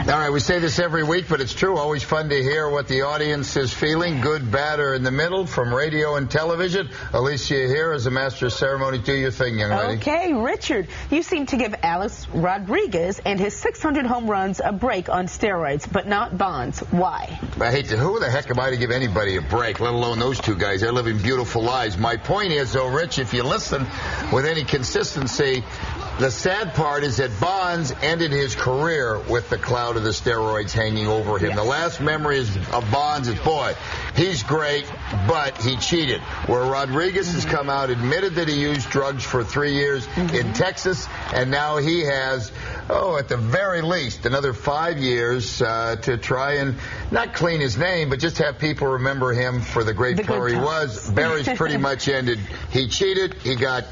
All right, we say this every week, but it's true. Always fun to hear what the audience is feeling, good, bad, or in the middle, from radio and television. Alicia here as a master of ceremony. Do your thing, young lady. Okay, Richard, you seem to give Alex Rodriguez and his 600 home runs a break on steroids, but not Bonds. Why? I hate to. Who the heck am I to give anybody a break, let alone those two guys? They're living beautiful lives. My point is, though, Rich, if you listen with any consistency, the sad part is that Bonds ended his career with the cloud of the steroids hanging over him. Yes. The last memory of Bonds is, boy, he's great, but he cheated. Where Rodriguez has come out, admitted that he used drugs for 3 years in Texas, and now he has, at the very least, another 5 years to try and not clean his name, but just have people remember him for the great player he was. Barry's pretty much ended. He cheated. He got,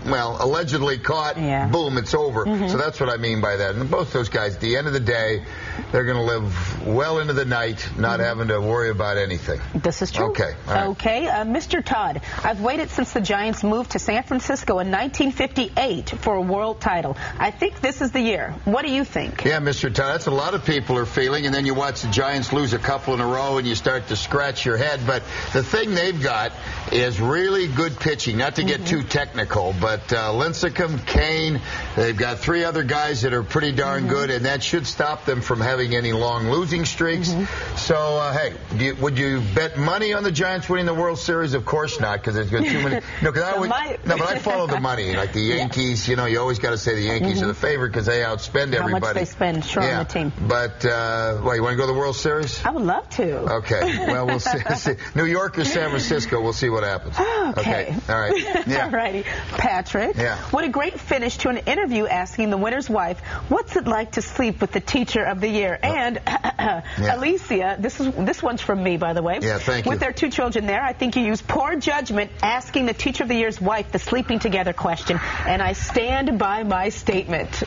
well, allegedly caught. Yeah. Boom, it's over. So that's what I mean by that. And both those guys, at the end of the day, they're going to live well into the night, not having to worry about anything. This is true. Okay. All right. Okay. Mr. Todd, I've waited since the Giants moved to San Francisco in 1958 for a world title. I think this is the year. What do you think? Yeah, Mr. Todd, that's a lot of people are feeling, and then you watch the Giants lose a couple in a row and you start to scratch your head. But the thing they've got is really good pitching, not to get too technical, but Lincecum, Kane, they've got 3 other guys that are pretty darn good, and that should stop them from having any long losing streaks. So, hey, would you bet money on the Giants winning the World Series? Of course not, because there's got too many. No, but I follow the money. Like the Yankees, you know, you always got to say the Yankees are the favorite because they outspend everybody. How much they spend, sure, on the team. But, what, you want to go to the World Series? I would love to. Okay. Well, we'll see. New York or San Francisco, we'll see what happens. Okay. All right. Yeah. All righty. Patrick, what a great finish to an interview asking the winner's wife, what's it like to sleep with the teacher of the year? And Alicia, this one's from me, by the way. Yeah, thank you. With their 2 children there, I think you used poor judgment asking the teacher of the year's wife the sleeping together question, and I stand by my statement.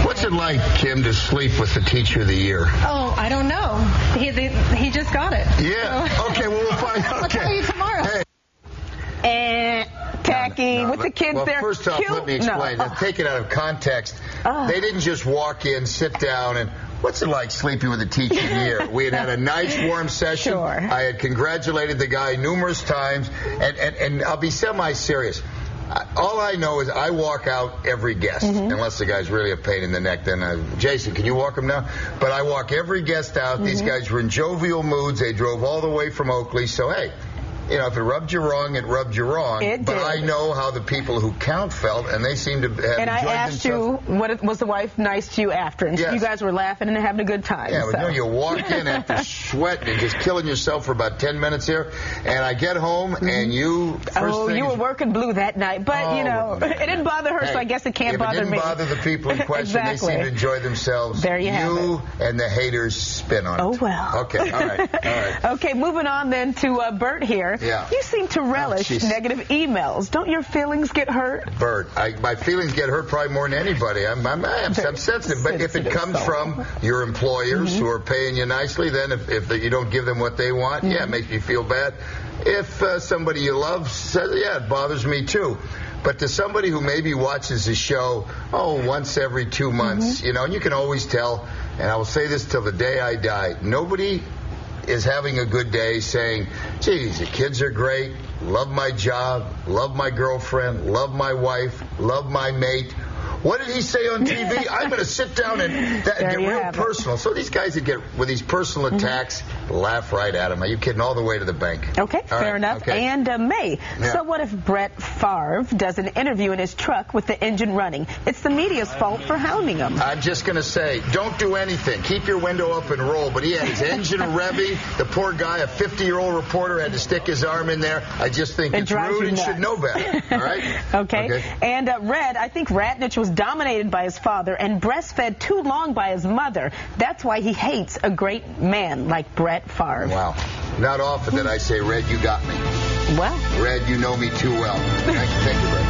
What's it like, Kim, to sleep with the teacher of the year? Oh, I don't know. He just got it. Yeah. So. Okay, well, we'll find out. I'll tell you tomorrow. Hey. Tacky with the kids well, there. First off, let me explain. Now, take it out of context. They didn't just walk in, sit down, and what's it like sleeping with a teacher of the year? We had a nice, warm session. Sure. I had congratulated the guy numerous times, and I'll be semi-serious. All I know is I walk out every guest, unless the guy's really a pain in the neck. Then, Jason, can you walk him now? But I walk every guest out. These guys were in jovial moods. They drove all the way from Oakley. So, hey, you know, if it rubbed you wrong, it rubbed you wrong. It but did. I know how the people who count felt, and they seem to have enjoyed themselves. And I asked you, was the wife nice to you after? And you guys were laughing and having a good time. Yeah, but you know, you walk in after sweating and just killing yourself for about 10 minutes here, and I get home, and you... you were working blue that night, but, you know, it didn't bother her, so I guess it can't bother me. It didn't bother the people in question. They seem to enjoy themselves. There you have it. You and the haters spin on it. Oh, well. Okay, all right. Okay, moving on then to Bert here. Yeah. You seem to relish negative emails. Don't your feelings get hurt? Bert, my feelings get hurt probably more than anybody. I'm sensitive. But if it comes from your employers who are paying you nicely, then if you don't give them what they want, it makes me feel bad. If somebody you love says, it bothers me too. But to somebody who maybe watches the show, once every 2 months, you know, and you can always tell, and I will say this till the day I die, nobody is having a good day saying, geez, the kids are great, love my job, love my girlfriend, love my wife, love my mate. What did he say on TV? I'm going to sit down and get real personal. So these guys that get with these personal attacks, laugh right at them. Are you kidding? All the way to the bank. Okay, fair enough. Okay. And May, so what if Brett Favre does an interview in his truck with the engine running? It's the media's fault for hounding him. I'm just going to say, don't do anything. Keep your window up and roll. But he had his engine revving. The poor guy, a 50-year-old reporter, had to stick his arm in there. I just think it's rude and should know better. All right? Okay. And Red, I think Radnich was dominated by his father and breastfed too long by his mother. That's why he hates a great man like Brett Favre. Wow. Not often that I say, Red, you got me. Well. Red, you know me too well. Thank you, Red.